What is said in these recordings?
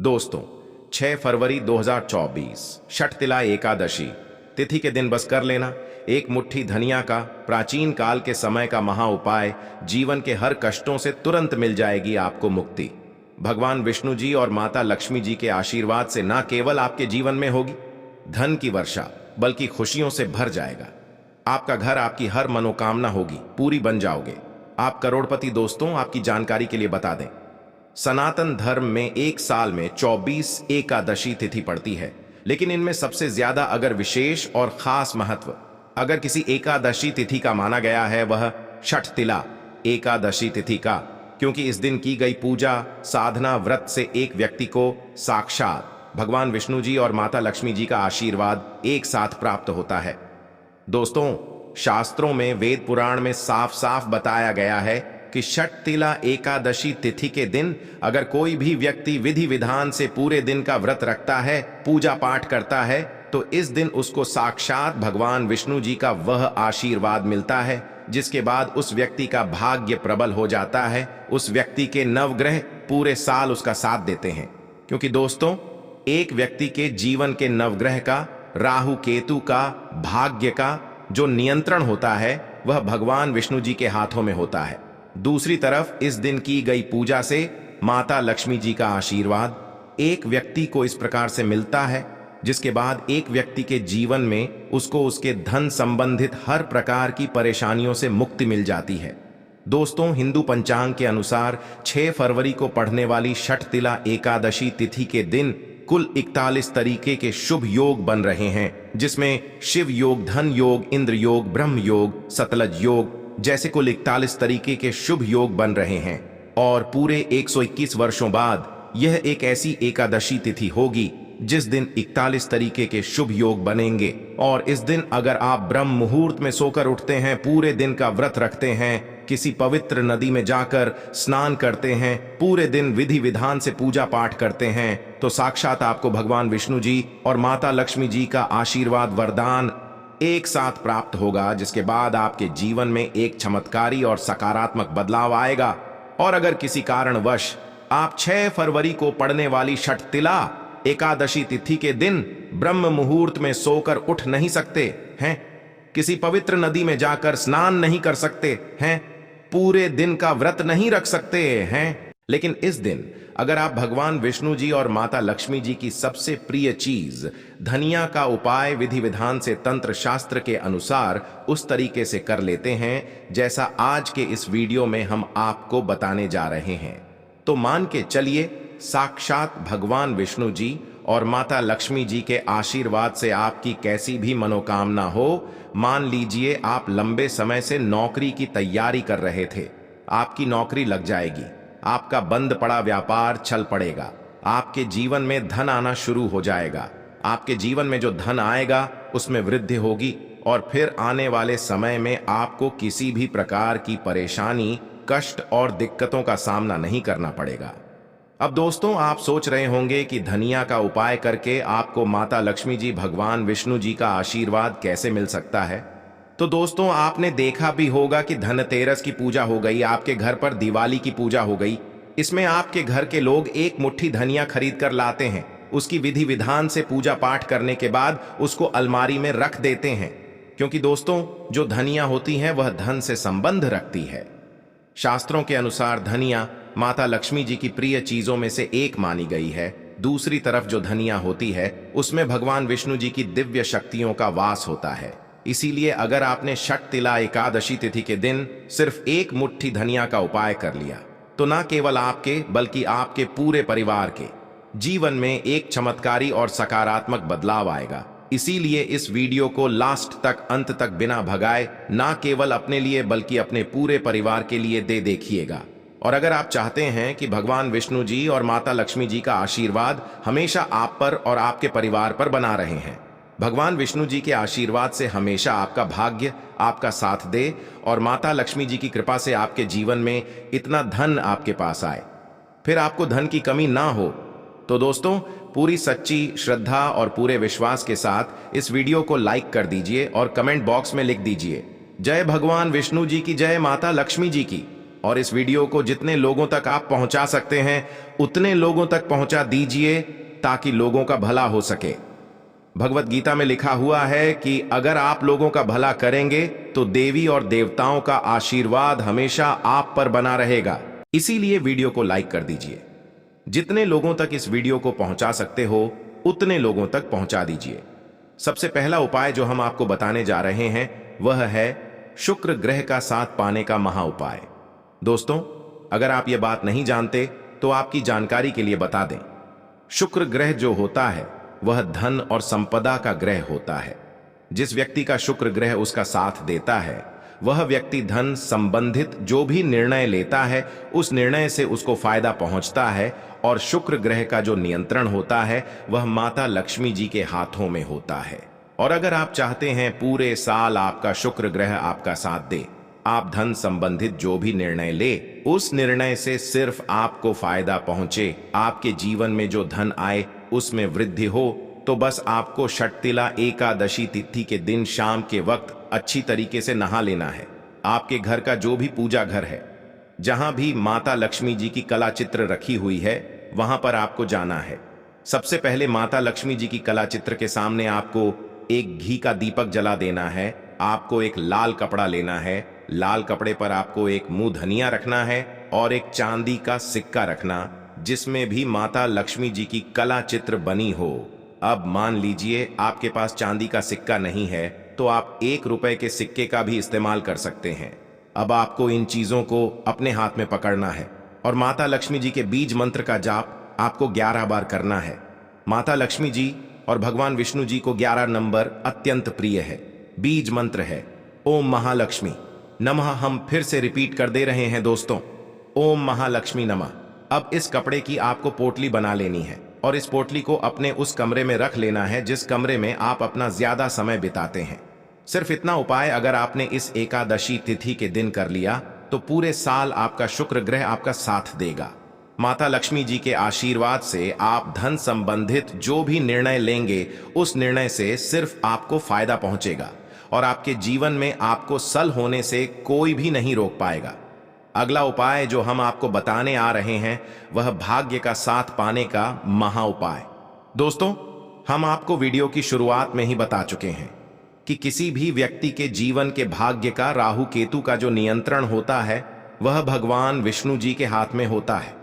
दोस्तों, 6 फरवरी 2024 षटतिला एकादशी तिथि के दिन बस कर लेना एक मुट्ठी धनिया का प्राचीन काल के समय का महा उपाय। जीवन के हर कष्टों से तुरंत मिल जाएगी आपको मुक्ति। भगवान विष्णु जी और माता लक्ष्मी जी के आशीर्वाद से न केवल आपके जीवन में होगी धन की वर्षा, बल्कि खुशियों से भर जाएगा। आपका घर, आपकी हर मनोकामना होगी पूरी, बन जाओगे आप करोड़पति। दोस्तों, आपकी जानकारी के लिए बता दें, सनातन धर्म में एक साल में 24 एकादशी तिथि पड़ती है, लेकिन इनमें सबसे ज्यादा अगर विशेष और खास महत्व अगर किसी एकादशी तिथि का माना गया है वह षटतिला एकादशी तिथि का, क्योंकि इस दिन की गई पूजा साधना व्रत से एक व्यक्ति को साक्षात भगवान विष्णु जी और माता लक्ष्मी जी का आशीर्वाद एक साथ प्राप्त होता है। दोस्तों, शास्त्रों में, वेद पुराण में साफ साफ बताया गया है कि षटतिला एकादशी तिथि के दिन अगर कोई भी व्यक्ति विधि विधान से पूरे दिन का व्रत रखता है, पूजा पाठ करता है, तो इस दिन उसको साक्षात भगवान विष्णु जी का वह आशीर्वाद मिलता है जिसके बाद उस व्यक्ति का भाग्य प्रबल हो जाता है। उस व्यक्ति के नवग्रह पूरे साल उसका साथ देते हैं, क्योंकि दोस्तों, एक व्यक्ति के जीवन के नवग्रह का, राहु केतु का, भाग्य का जो नियंत्रण होता है वह भगवान विष्णु जी के हाथों में होता है। दूसरी तरफ इस दिन की गई पूजा से माता लक्ष्मी जी का आशीर्वाद एक व्यक्ति को इस प्रकार से मिलता है जिसके बाद एक व्यक्ति के जीवन में उसको उसके धन संबंधित हर प्रकार की परेशानियों से मुक्ति मिल जाती है। दोस्तों, हिंदू पंचांग के अनुसार 6 फरवरी को पड़ने वाली षटतिला एकादशी तिथि के दिन कुल 41 तरीके के शुभ योग बन रहे हैं, जिसमें शिव योग, धन योग, इंद्र योग, ब्रह्म योग, सतलज योग जैसे कुल 41 तरीके के शुभ योग बन रहे हैं। और पूरे 121 वर्षों बाद यह एक ऐसी एकादशी तिथि होगी जिस दिन 41 तरीके के शुभ योग बनेंगे। और इस दिन अगर आप ब्रह्म मुहूर्त में सोकर उठते हैं, पूरे दिन का व्रत रखते हैं, किसी पवित्र नदी में जाकर स्नान करते हैं, पूरे दिन विधि विधान से पूजा पाठ करते हैं, तो साक्षात आपको भगवान विष्णु जी और माता लक्ष्मी जी का आशीर्वाद, वरदान एक साथ प्राप्त होगा, जिसके बाद आपके जीवन में एक चमत्कारी और सकारात्मक बदलाव आएगा। और अगर किसी कारणवश आप 6 फरवरी को पड़ने वाली षटतिला एकादशी तिथि के दिन ब्रह्म मुहूर्त में सोकर उठ नहीं सकते हैं, किसी पवित्र नदी में जाकर स्नान नहीं कर सकते हैं, पूरे दिन का व्रत नहीं रख सकते हैं, लेकिन इस दिन अगर आप भगवान विष्णु जी और माता लक्ष्मी जी की सबसे प्रिय चीज धनिया का उपाय विधि विधान से तंत्र शास्त्र के अनुसार उस तरीके से कर लेते हैं जैसा आज के इस वीडियो में हम आपको बताने जा रहे हैं, तो मान के चलिए साक्षात भगवान विष्णु जी और माता लक्ष्मी जी के आशीर्वाद से आपकी कैसी भी मनोकामना हो। मान लीजिए आप लंबे समय से नौकरी की तैयारी कर रहे थे, आपकी नौकरी लग जाएगी, आपका बंद पड़ा व्यापार चल पड़ेगा, आपके जीवन में धन आना शुरू हो जाएगा, आपके जीवन में जो धन आएगा उसमें वृद्धि होगी और फिर आने वाले समय में आपको किसी भी प्रकार की परेशानी, कष्ट और दिक्कतों का सामना नहीं करना पड़ेगा। अब दोस्तों, आप सोच रहे होंगे कि धनिया का उपाय करके आपको माता लक्ष्मी जी, भगवान विष्णु जी का आशीर्वाद कैसे मिल सकता है। तो दोस्तों, आपने देखा भी होगा कि धनतेरस की पूजा हो गई, आपके घर पर दिवाली की पूजा हो गई, इसमें आपके घर के लोग एक मुट्ठी धनिया खरीद कर लाते हैं, उसकी विधि विधान से पूजा पाठ करने के बाद उसको अलमारी में रख देते हैं, क्योंकि दोस्तों, जो धनिया होती है वह धन से संबंध रखती है। शास्त्रों के अनुसार धनिया माता लक्ष्मी जी की प्रिय चीजों में से एक मानी गई है। दूसरी तरफ जो धनिया होती है उसमें भगवान विष्णु जी की दिव्य शक्तियों का वास होता है। इसीलिए अगर आपने षटतिला एकादशी तिथि के दिन सिर्फ एक मुट्ठी धनिया का उपाय कर लिया, तो न केवल आपके बल्कि आपके पूरे परिवार के जीवन में एक चमत्कारी और सकारात्मक बदलाव आएगा। इसीलिए इस वीडियो को लास्ट तक, अंत तक बिना भगाए ना केवल अपने लिए बल्कि अपने पूरे परिवार के लिए देखिएगा। और अगर आप चाहते हैं कि भगवान विष्णु जी और माता लक्ष्मी जी का आशीर्वाद हमेशा आप पर और आपके परिवार पर बना रहे हैं, भगवान विष्णु जी के आशीर्वाद से हमेशा आपका भाग्य आपका साथ दे और माता लक्ष्मी जी की कृपा से आपके जीवन में इतना धन आपके पास आए, फिर आपको धन की कमी ना हो, तो दोस्तों, पूरी सच्ची श्रद्धा और पूरे विश्वास के साथ इस वीडियो को लाइक कर दीजिए और कमेंट बॉक्स में लिख दीजिए, जय भगवान विष्णु जी की, जय माता लक्ष्मी जी की। और इस वीडियो को जितने लोगों तक आप पहुंचा सकते हैं उतने लोगों तक पहुंचा दीजिए ताकि लोगों का भला हो सके। भगवत गीता में लिखा हुआ है कि अगर आप लोगों का भला करेंगे तो देवी और देवताओं का आशीर्वाद हमेशा आप पर बना रहेगा। इसीलिए वीडियो को लाइक कर दीजिए। जितने लोगों तक इस वीडियो को पहुंचा सकते हो उतने लोगों तक पहुंचा दीजिए। सबसे पहला उपाय जो हम आपको बताने जा रहे हैं वह है शुक्र ग्रह का साथ पाने का महा उपाय। दोस्तों, अगर आप यह बात नहीं जानते तो आपकी जानकारी के लिए बता दें। शुक्र ग्रह जो होता है वह धन और संपदा का ग्रह होता है। जिस व्यक्ति का शुक्र ग्रह उसका साथ देता है वह व्यक्ति धन संबंधित जो भी निर्णय लेता है उस निर्णय से उसको फायदा पहुंचता है, और शुक्र ग्रह का जो नियंत्रण होता है वह माता लक्ष्मी जी के हाथों में होता है। और अगर आप चाहते हैं पूरे साल आपका शुक्र ग्रह आपका साथ दे, आप धन संबंधित जो भी निर्णय ले उस निर्णय से सिर्फ आपको फायदा पहुंचे, आपके जीवन में जो धन आए उसमें वृद्धि हो, तो बस आपको षटतिला एकादशी तिथि के दिन शाम के वक्त अच्छी तरीके से नहा लेना है। आपके घर का जो भी पूजा घर है, जहां भी माता लक्ष्मी जी की कला चित्र रखी हुई है, वहां पर आपको जाना है। सबसे पहले माता लक्ष्मी जी की कला चित्र के सामने आपको एक घी का दीपक जला देना है। आपको एक लाल कपड़ा लेना है। लाल कपड़े पर आपको एक मुंह धनिया रखना है और एक चांदी का सिक्का रखना जिसमें भी माता लक्ष्मी जी की कला चित्र बनी हो। अब मान लीजिए आपके पास चांदी का सिक्का नहीं है तो आप 1 रुपए के सिक्के का भी इस्तेमाल कर सकते हैं। अब आपको इन चीजों को अपने हाथ में पकड़ना है और माता लक्ष्मी जी के बीज मंत्र का जाप आपको 11 बार करना है। माता लक्ष्मी जी और भगवान विष्णु जी को 11 नंबर अत्यंत प्रिय है। बीज मंत्र है ओम महालक्ष्मी नमः। हम फिर से रिपीट कर दे रहे हैं दोस्तों, ओम महालक्ष्मी नमः। अब इस कपड़े की आपको पोटली बना लेनी है और इस पोटली को अपने उस कमरे में रख लेना है जिस कमरे में आप अपना ज्यादा समय बिताते हैं। सिर्फ इतना उपाय अगर आपने इस एकादशी तिथि के दिन कर लिया तो पूरे साल आपका शुक्र ग्रह आपका साथ देगा। माता लक्ष्मी जी के आशीर्वाद से आप धन संबंधित जो भी निर्णय लेंगे उस निर्णय से सिर्फ आपको फायदा पहुंचेगा और आपके जीवन में आपको सल होने से कोई भी नहीं रोक पाएगा। अगला उपाय जो हम आपको बताने आ रहे हैं वह भाग्य का साथ पाने का महा उपाय। दोस्तों, हम आपको वीडियो की शुरुआत में ही बता चुके हैं कि किसी भी व्यक्ति के जीवन के भाग्य का राहु केतु का जो नियंत्रण होता है वह भगवान विष्णु जी के हाथ में होता है।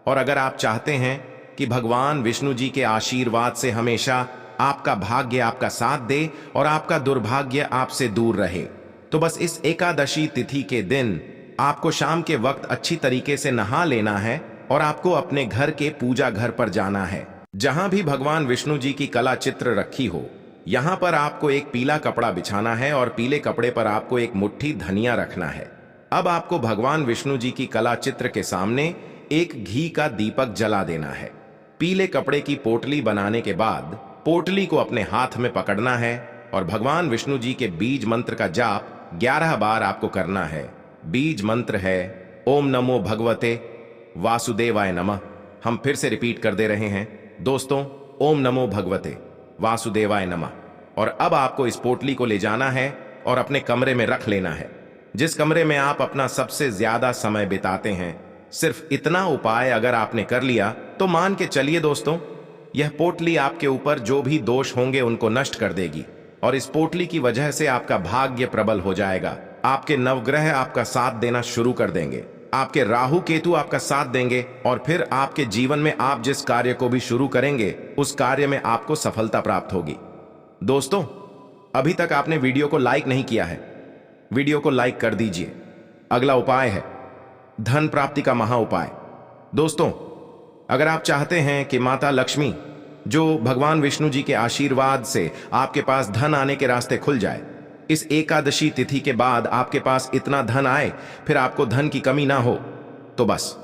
और अगर आप चाहते हैं कि भगवान विष्णु जी के आशीर्वाद से हमेशा आपका भाग्य आपका साथ दे और आपका दुर्भाग्य आपसे दूर रहे, तो बस इस एकादशी तिथि के दिन आपको शाम के वक्त अच्छी तरीके से नहा लेना है और आपको अपने घर के पूजा घर पर जाना है। जहां भी भगवान विष्णु जी की कला चित्र रखी हो, यहां पर आपको एक पीला कपड़ा बिछाना है और पीले कपड़े पर आपको एक मुट्ठी धनिया रखना है। अब आपको भगवान विष्णु जी की कला चित्र के सामने एक घी का दीपक जला देना है। पीले कपड़े की पोटली बनाने के बाद पोटली को अपने हाथ में पकड़ना है और भगवान विष्णु जी के बीज मंत्र का जाप 11 बार आपको करना है। बीज मंत्र है ओम नमो भगवते वासुदेवाय नमः। हम फिर से रिपीट कर दे रहे हैं दोस्तों, ओम नमो भगवते वासुदेवाय नमः। और अब आपको इस पोटली को ले जाना है और अपने कमरे में रख लेना है जिस कमरे में आप अपना सबसे ज्यादा समय बिताते हैं। सिर्फ इतना उपाय अगर आपने कर लिया तो मान के चलिए दोस्तों, यह पोटली आपके ऊपर जो भी दोष होंगे उनको नष्ट कर देगी और इस पोटली की वजह से आपका भाग्य प्रबल हो जाएगा। आपके नवग्रह आपका साथ देना शुरू कर देंगे, आपके राहु केतु आपका साथ देंगे और फिर आपके जीवन में आप जिस कार्य को भी शुरू करेंगे उस कार्य में आपको सफलता प्राप्त होगी। दोस्तों, अभी तक आपने वीडियो को लाइक नहीं किया है, वीडियो को लाइक कर दीजिए। अगला उपाय है धन प्राप्ति का महा उपाय। दोस्तों, अगर आप चाहते हैं कि माता लक्ष्मी जो भगवान विष्णु जी के आशीर्वाद से आपके पास धन आने के रास्ते खुल जाए, इस एकादशी तिथि के बाद आपके पास इतना धन आए फिर आपको धन की कमी ना हो, तो बस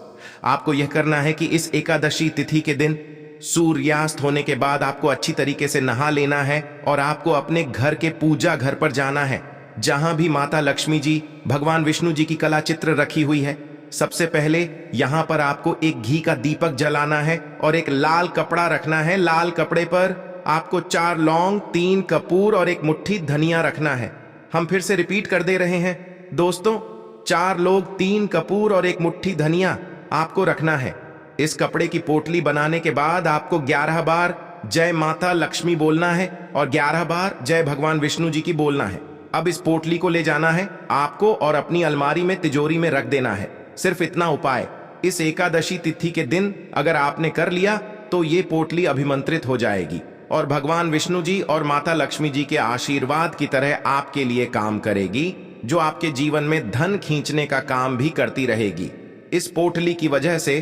आपको यह करना है कि इस एकादशी तिथि के दिन सूर्यास्त होने के बाद आपको अच्छी तरीके से नहा लेना है और आपको अपने घर के पूजा घर पर जाना है जहां भी माता लक्ष्मी जी भगवान विष्णु जी की कला चित्र रखी हुई है। सबसे पहले यहां पर आपको एक घी का दीपक जलाना है और एक लाल कपड़ा रखना है। लाल कपड़े पर आपको 4 लौंग, 3 कपूर और एक मुट्ठी धनिया रखना है। हम फिर से रिपीट कर दे रहे हैं दोस्तों, 4 लोग, 3 कपूर और एक मुट्ठी धनिया आपको रखना है। इस कपड़े की पोटली बनाने के बाद आपको 11 बार जय माता लक्ष्मी बोलना है और 11 बार जय भगवान विष्णु जी की बोलना है। अब इस पोटली को ले जाना है आपको और अपनी अलमारी में तिजोरी में रख देना है। सिर्फ इतना उपाय इस एकादशी तिथि के दिन अगर आपने कर लिया तो ये पोटली अभिमंत्रित हो जाएगी और भगवान विष्णु जी और माता लक्ष्मी जी के आशीर्वाद की तरह आपके लिए काम करेगी, जो आपके जीवन में धन खींचने का काम भी करती रहेगी। इस पोटली की वजह से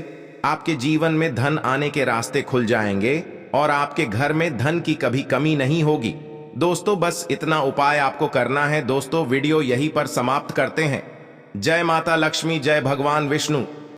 आपके जीवन में धन आने के रास्ते खुल जाएंगे और आपके घर में धन की कभी कमी नहीं होगी। दोस्तों, बस इतना उपाय आपको करना है। दोस्तों, वीडियो यहीं पर समाप्त करते हैं। जय माता लक्ष्मी, जय भगवान विष्णु।